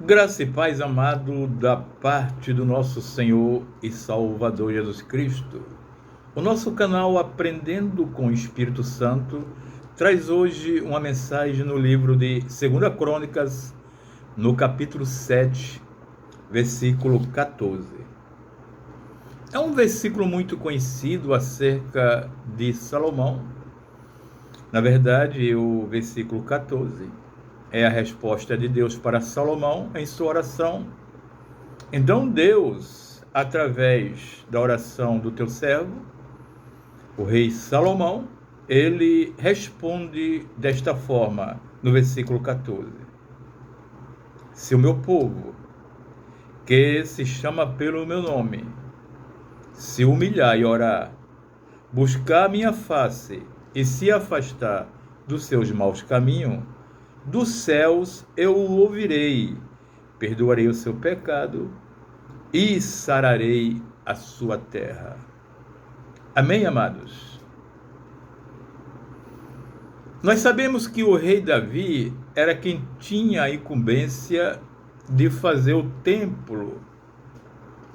Graça e paz, amado, da parte do nosso Senhor e Salvador Jesus Cristo. O nosso canal Aprendendo com o Espírito Santo traz hoje uma mensagem no livro de 2 Crônicas, no capítulo 7, versículo 14. É um versículo muito conhecido acerca de Salomão. Na verdade, o versículo 14 é a resposta de Deus para Salomão em sua oração. Então Deus, através da oração do teu servo, o rei Salomão, ele responde desta forma, no versículo 14. Se o meu povo, que se chama pelo meu nome, se humilhar e orar, buscar a minha face e se afastar dos seus maus caminhos, dos céus eu o ouvirei, perdoarei o seu pecado e sararei a sua terra. Amém, amados? Nós sabemos que o rei Davi era quem tinha a incumbência de fazer o templo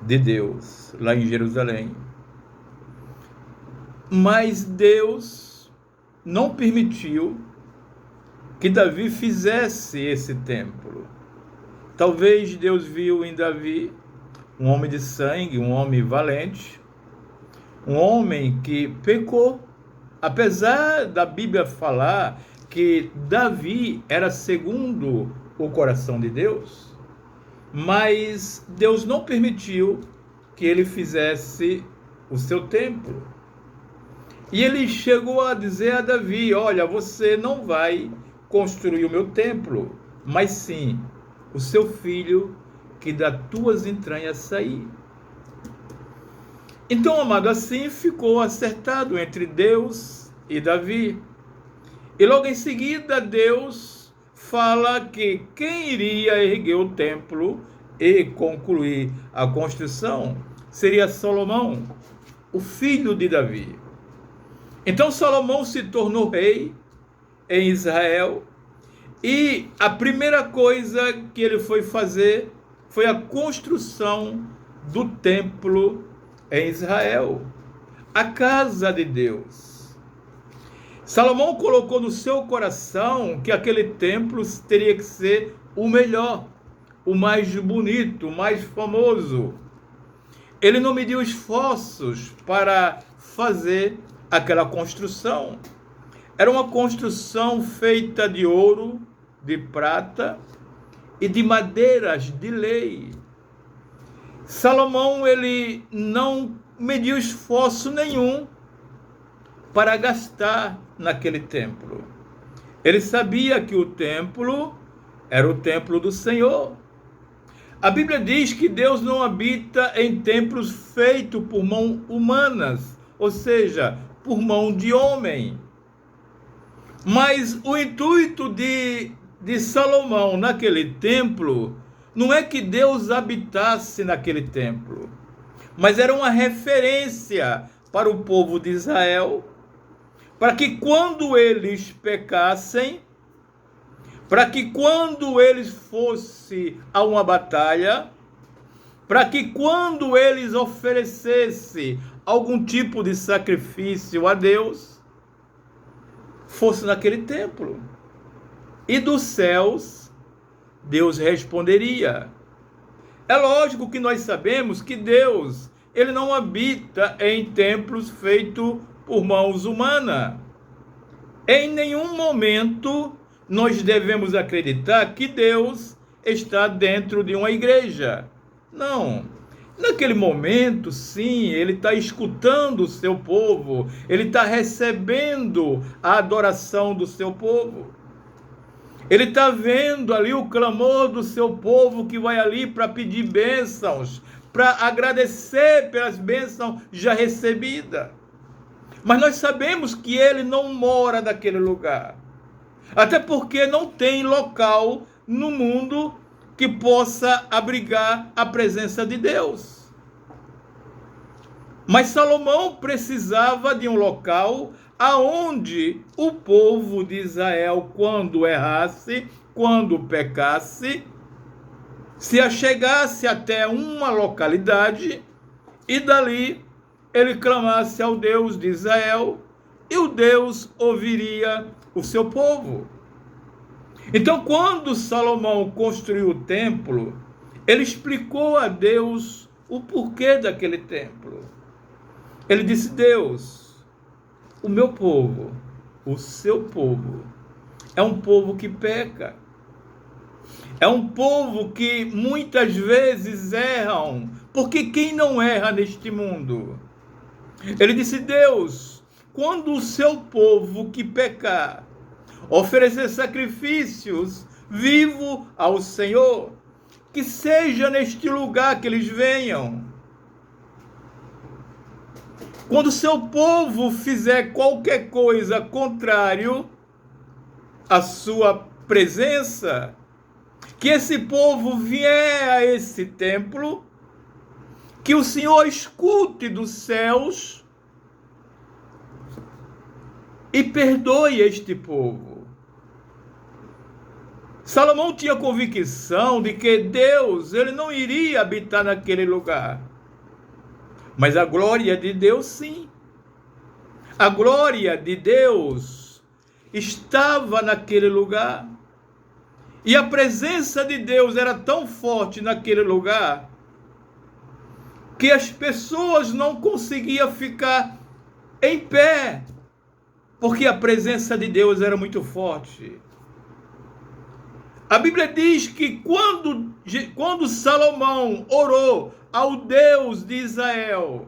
de Deus lá em Jerusalém. Mas Deus não permitiu que Davi fizesse esse templo. Talvez Deus viu em Davi um homem de sangue, um homem valente, um homem que pecou. Apesar da Bíblia falar que Davi era segundo o coração de Deus, mas Deus não permitiu que ele fizesse o seu templo. E ele chegou a dizer a Davi: olha, você não vai construir o meu templo, mas sim o seu filho que das tuas entranhas sair. Então, amado, assim ficou acertado entre Deus e Davi. E logo em seguida Deus fala que quem iria erguer o templo e concluir a construção seria Salomão, o filho de Davi. Então Salomão se tornou rei em Israel, e a primeira coisa que ele foi fazer foi a construção do templo em Israel, a casa de Deus. Salomão colocou no seu coração que aquele templo teria que ser o melhor, o mais bonito, o mais famoso. Ele não mediu esforços para fazer aquela construção. Era uma construção feita de ouro, de prata e de madeiras de lei. Salomão, ele não mediu esforço nenhum para gastar naquele templo. Ele sabia que o templo era o templo do Senhor. A Bíblia diz que Deus não habita em templos feitos por mãos humanas, ou seja, por mão de homem. Mas o intuito de Salomão naquele templo não é que Deus habitasse naquele templo, mas era uma referência para o povo de Israel, para que quando eles pecassem, para que quando eles fossem a uma batalha, para que quando eles oferecessem algum tipo de sacrifício a Deus, fosse naquele templo. E dos céus, Deus responderia. É lógico que nós sabemos que Deus, ele não habita em templos feitos por mãos humanas. Em nenhum momento nós devemos acreditar que Deus está dentro de uma igreja. Não. Naquele momento, sim, ele está escutando o seu povo, ele está recebendo a adoração do seu povo. Ele está vendo ali o clamor do seu povo que vai ali para pedir bênçãos, para agradecer pelas bênçãos já recebidas. Mas nós sabemos que ele não mora naquele lugar. Até porque não tem local no mundo que possa abrigar a presença de Deus. Mas Salomão precisava de um local aonde o povo de Israel, quando errasse, quando pecasse, se achegasse até uma localidade e dali ele clamasse ao Deus de Israel, e o Deus ouviria o seu povo. Então, quando Salomão construiu o templo, ele explicou a Deus o porquê daquele templo. Ele disse: Deus, o meu povo, o seu povo, é um povo que peca. É um povo que muitas vezes erram, porque quem não erra neste mundo? Ele disse: Deus, quando o seu povo que pecar oferecer sacrifícios vivo ao Senhor, que seja neste lugar que eles venham. Quando o seu povo fizer qualquer coisa contrário à sua presença, que esse povo vier a esse templo, que o Senhor escute dos céus e perdoe este povo. Salomão tinha convicção de que Deus, ele não iria habitar naquele lugar. Mas a glória de Deus, sim. A glória de Deus estava naquele lugar. E a presença de Deus era tão forte naquele lugar que as pessoas não conseguiam ficar em pé, porque a presença de Deus era muito forte. A Bíblia diz que quando Salomão orou ao Deus de Israel,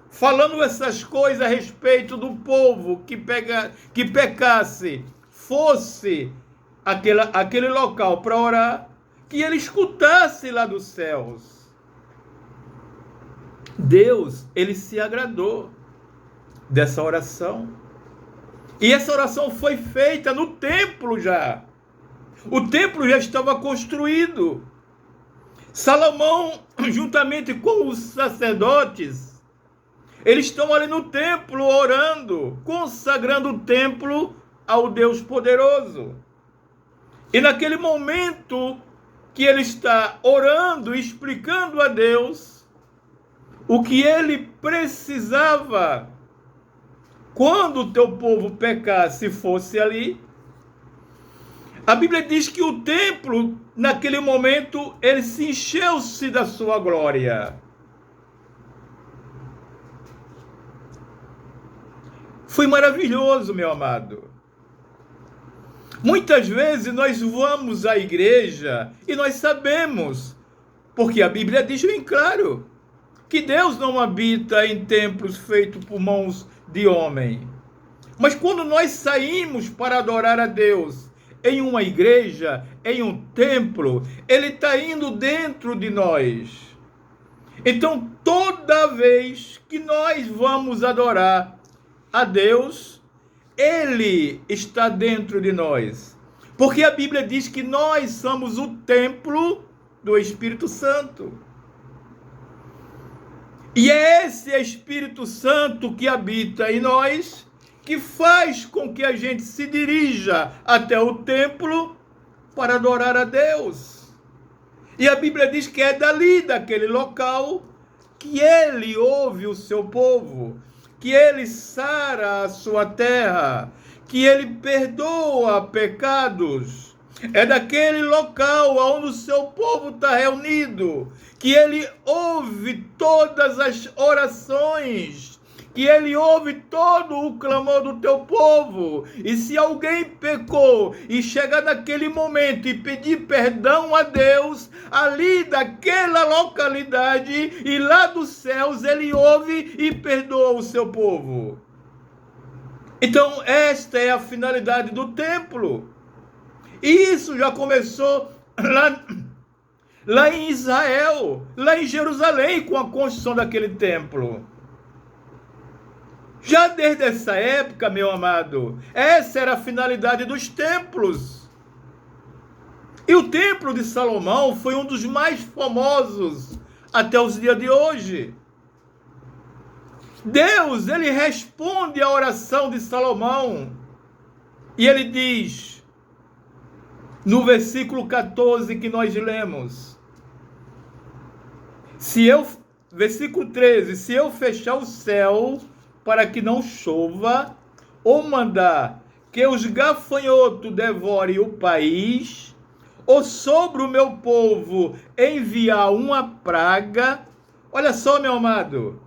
falando essas coisas a respeito do povo que pecasse, fosse aquele local para orar, que ele escutasse lá dos céus. Deus, ele se agradou dessa oração. E essa oração foi feita no templo já. O templo já estava construído. Salomão, juntamente com os sacerdotes, eles estão ali no templo orando, consagrando o templo ao Deus poderoso. E naquele momento que ele está orando, explicando a Deus o que ele precisava quando o teu povo pecasse e fosse ali, a Bíblia diz que o templo, naquele momento, ele se encheu-se da sua glória. Foi maravilhoso, meu amado. Muitas vezes nós vamos à igreja e nós sabemos, porque a Bíblia diz bem claro, que Deus não habita em templos feitos por mãos de homem. Mas quando nós saímos para adorar a Deus em uma igreja, em um templo, ele está indo dentro de nós. Então, toda vez que nós vamos adorar a Deus, ele está dentro de nós. Porque a Bíblia diz que nós somos o templo do Espírito Santo. E é esse Espírito Santo que habita em nós, que faz com que a gente se dirija até o templo para adorar a Deus. E a Bíblia diz que é dali, daquele local, que ele ouve o seu povo, que ele sara a sua terra, que ele perdoa pecados. É daquele local onde o seu povo está reunido, que ele ouve todas as orações, que ele ouve todo o clamor do teu povo. E se alguém pecou e chegar naquele momento e pedir perdão a Deus, ali daquela localidade e lá dos céus, ele ouve e perdoa o seu povo. Então, esta é a finalidade do templo. E isso já começou lá em Israel, lá em Jerusalém, com a construção daquele templo. Já desde essa época, meu amado, essa era a finalidade dos templos. E o templo de Salomão foi um dos mais famosos até os dias de hoje. Deus, ele responde à oração de Salomão. E ele diz, no versículo 14 que nós lemos, Versículo 13, se eu fechar o céu para que não chova, ou mandar que os gafanhotos devorem o país, ou sobre o meu povo enviar uma praga. Olha só, meu amado,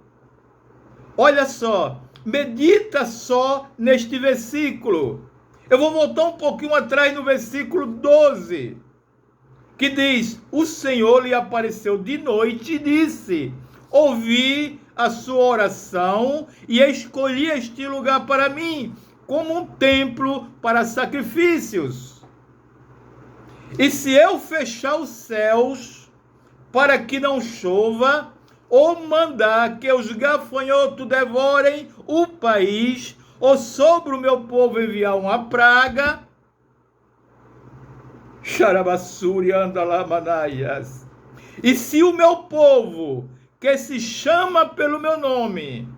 olha só, medita só neste versículo. Eu vou voltar um pouquinho atrás no versículo 12, que diz: o Senhor lhe apareceu de noite e disse: ouvi a sua oração e escolhi este lugar para mim, como um templo para sacrifícios. E se eu fechar os céus para que não chova, ou mandar que os gafanhotos devorem o país, ou sobre o meu povo enviar uma praga, Xarabassuri andalamanaias. E se o meu povo, que se chama pelo meu nome,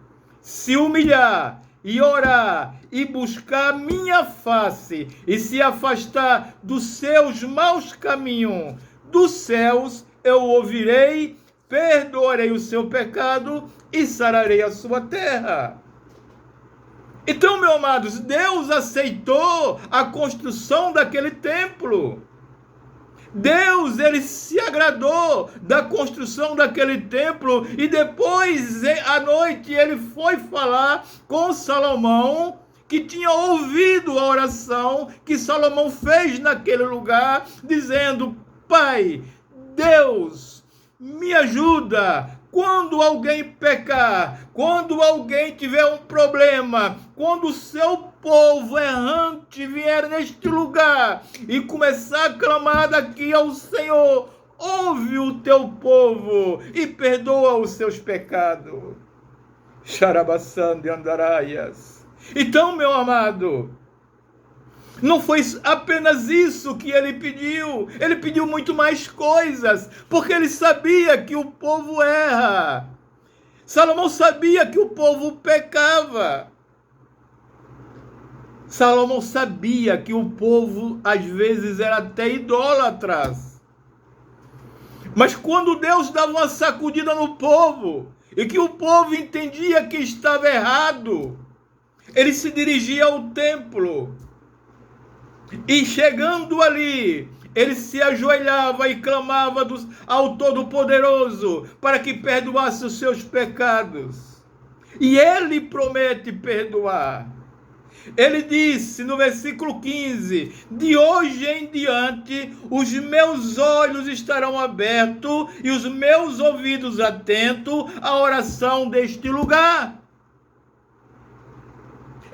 se humilhar e orar e buscar a minha face e se afastar dos seus maus caminhos, dos céus eu ouvirei, perdoarei o seu pecado e sararei a sua terra. Então, meus amados, Deus aceitou a construção daquele templo. Deus, ele se agradou da construção daquele templo, e depois, à noite, ele foi falar com Salomão, que tinha ouvido a oração que Salomão fez naquele lugar, dizendo: Pai, Deus, me ajuda. Quando alguém pecar, quando alguém tiver um problema, quando o seu povo errante vier neste lugar e começar a clamar daqui ao Senhor, ouve o teu povo e perdoa os seus pecados. Xarabassando andaraias. Então, meu amado, não foi apenas isso que ele pediu muito mais coisas, porque ele sabia que o povo erra. Salomão sabia que o povo pecava. Salomão sabia que o povo às vezes era até idólatras. Mas quando Deus dava uma sacudida no povo, e que o povo entendia que estava errado, ele se dirigia ao templo. E chegando ali, ele se ajoelhava e clamava ao Todo-Poderoso para que perdoasse os seus pecados. E ele promete perdoar. Ele disse no versículo 15: de hoje em diante os meus olhos estarão abertos e os meus ouvidos atentos à oração deste lugar.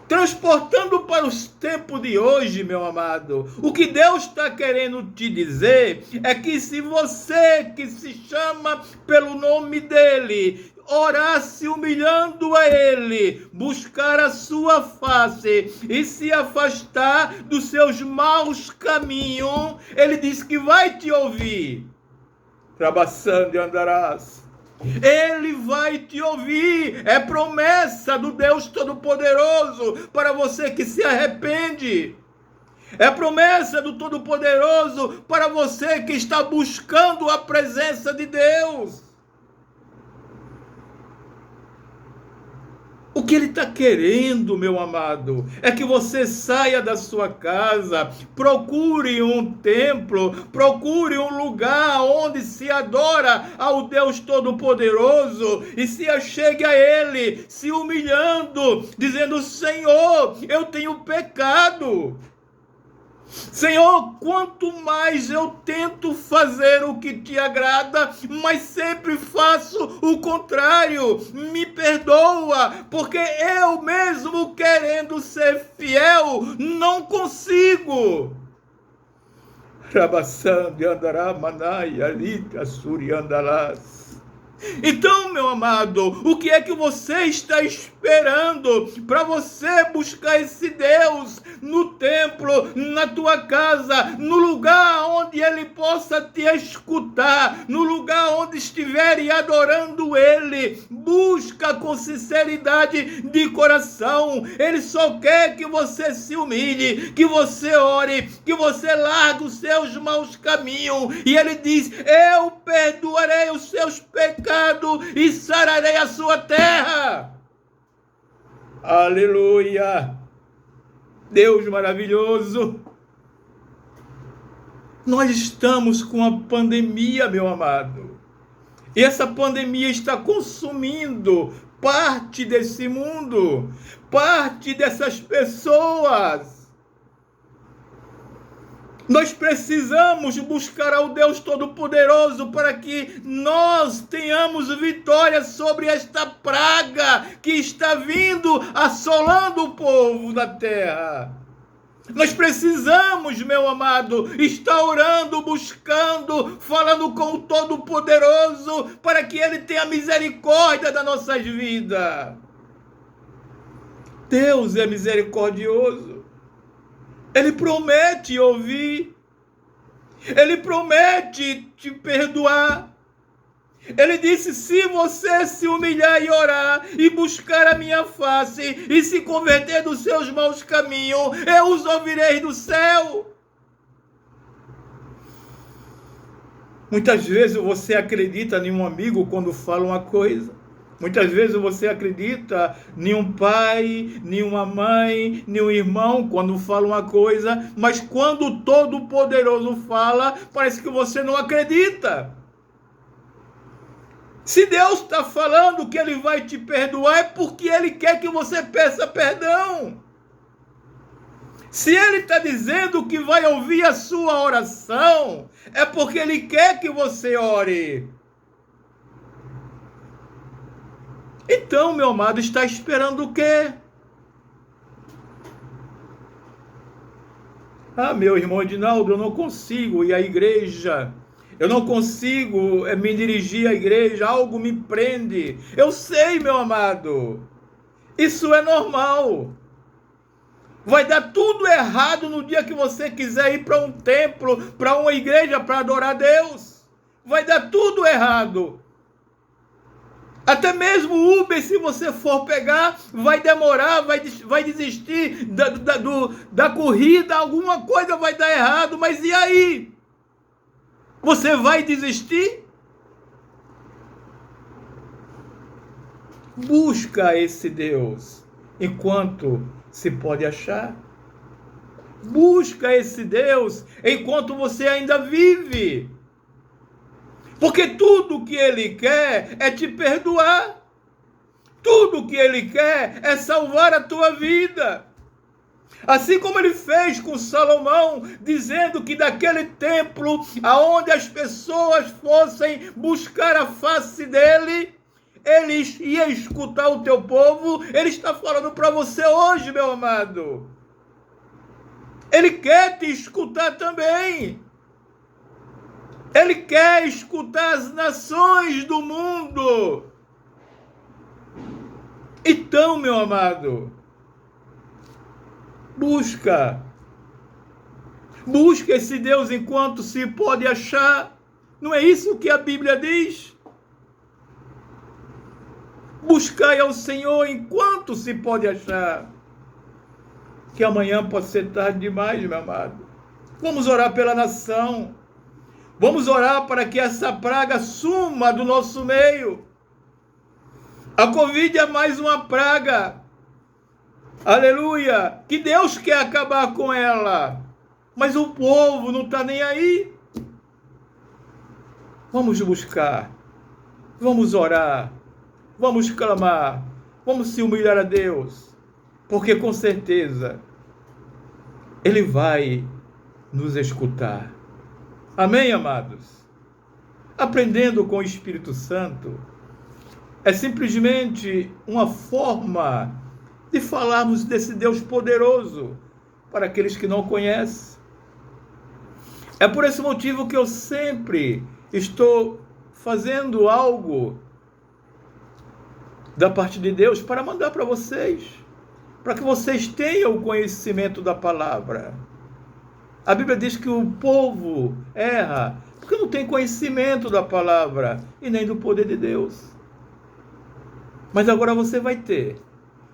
Transportando para os tempos de hoje, meu amado, o que Deus está querendo te dizer é que se você que se chama pelo nome dele, orar se humilhando a ele, buscar a sua face e se afastar dos seus maus caminhos, ele diz que vai te ouvir. Trabalhando e andarás. Ele vai te ouvir. É promessa do Deus Todo-Poderoso para você que se arrepende. É promessa do Todo-Poderoso para você que está buscando a presença de Deus. O que ele está querendo, meu amado, é que você saia da sua casa, procure um templo, procure um lugar onde se adora ao Deus Todo-Poderoso e se achegue a Ele, se humilhando, dizendo: Senhor, eu tenho pecado. Senhor, quanto mais eu tento fazer o que te agrada, mas sempre faço o contrário. Me perdoa, porque eu mesmo querendo ser fiel, não consigo. Rabassando andará manai alita suriandalás. Então, meu amado, o que é que você está esperando para você buscar esse Deus no templo, na tua casa, no lugar onde Ele possa te escutar, no lugar onde estiver adorando Ele? Busca com sinceridade de coração. Ele só quer que você se humilhe, que você ore, que você largue os seus maus caminhos. E Ele diz: eu perdoarei os seus pecados pecado e sararei a sua terra. Aleluia! Deus maravilhoso! Nós estamos com a pandemia, meu amado. E essa pandemia está consumindo parte desse mundo, parte dessas pessoas. Nós precisamos buscar ao Deus Todo-Poderoso para que nós tenhamos vitória sobre esta praga que está vindo assolando o povo da terra. Nós precisamos, meu amado, estar orando, buscando, falando com o Todo-Poderoso para que Ele tenha misericórdia das nossas vidas. Deus é misericordioso. Ele promete ouvir. Ele promete te perdoar. Ele disse, se você se humilhar e orar, e buscar a minha face, e se converter dos seus maus caminhos, eu os ouvirei do céu. Muitas vezes você acredita em um amigo quando fala uma coisa. Muitas vezes você acredita em um pai, em uma mãe, em um irmão quando fala uma coisa, mas quando o Todo-Poderoso fala, parece que você não acredita. Se Deus está falando que Ele vai te perdoar, é porque Ele quer que você peça perdão. Se Ele está dizendo que vai ouvir a sua oração, é porque Ele quer que você ore. Então, meu amado, está esperando o quê? Ah, meu irmão Edinaldo, eu não consigo ir à igreja. Eu não consigo me dirigir à igreja, algo me prende. Eu sei, meu amado. Isso é normal. Vai dar tudo errado no dia que você quiser ir para um templo, para uma igreja, para adorar a Deus. Vai dar tudo errado. Até mesmo o Uber, se você for pegar, vai demorar, vai desistir da corrida, alguma coisa vai dar errado, mas e aí? Você vai desistir? Busca esse Deus enquanto se pode achar. Busca esse Deus enquanto você ainda vive. Porque tudo que Ele quer é te perdoar. Tudo que Ele quer é salvar a tua vida. Assim como Ele fez com Salomão, dizendo que daquele templo, aonde as pessoas fossem buscar a face dEle, Ele ia escutar o teu povo. Ele está falando para você hoje, meu amado. Ele quer te escutar também. Ele quer escutar as nações do mundo. Então, meu amado, busca esse Deus enquanto se pode achar. Não é isso que a Bíblia diz? Buscai ao Senhor enquanto se pode achar. Que amanhã pode ser tarde demais, meu amado. Vamos orar pela nação. Vamos orar para que essa praga suma do nosso meio. A Covid é mais uma praga. Aleluia. Que Deus quer acabar com ela. Mas o povo não está nem aí. Vamos buscar. Vamos orar. Vamos clamar. Vamos se humilhar a Deus. Porque com certeza Ele vai nos escutar. Amém, amados? Aprendendo com o Espírito Santo é simplesmente uma forma de falarmos desse Deus poderoso para aqueles que não conhecem. É por esse motivo que eu sempre estou fazendo algo da parte de Deus para mandar para vocês, para que vocês tenham o conhecimento da palavra. A Bíblia diz que o povo erra porque não tem conhecimento da palavra e nem do poder de Deus. Mas agora você vai ter,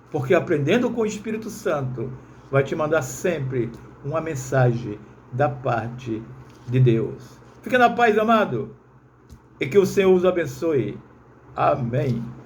porque aprendendo com o Espírito Santo, vai te mandar sempre uma mensagem da parte de Deus. Fica na paz, amado, e que o Senhor os abençoe. Amém.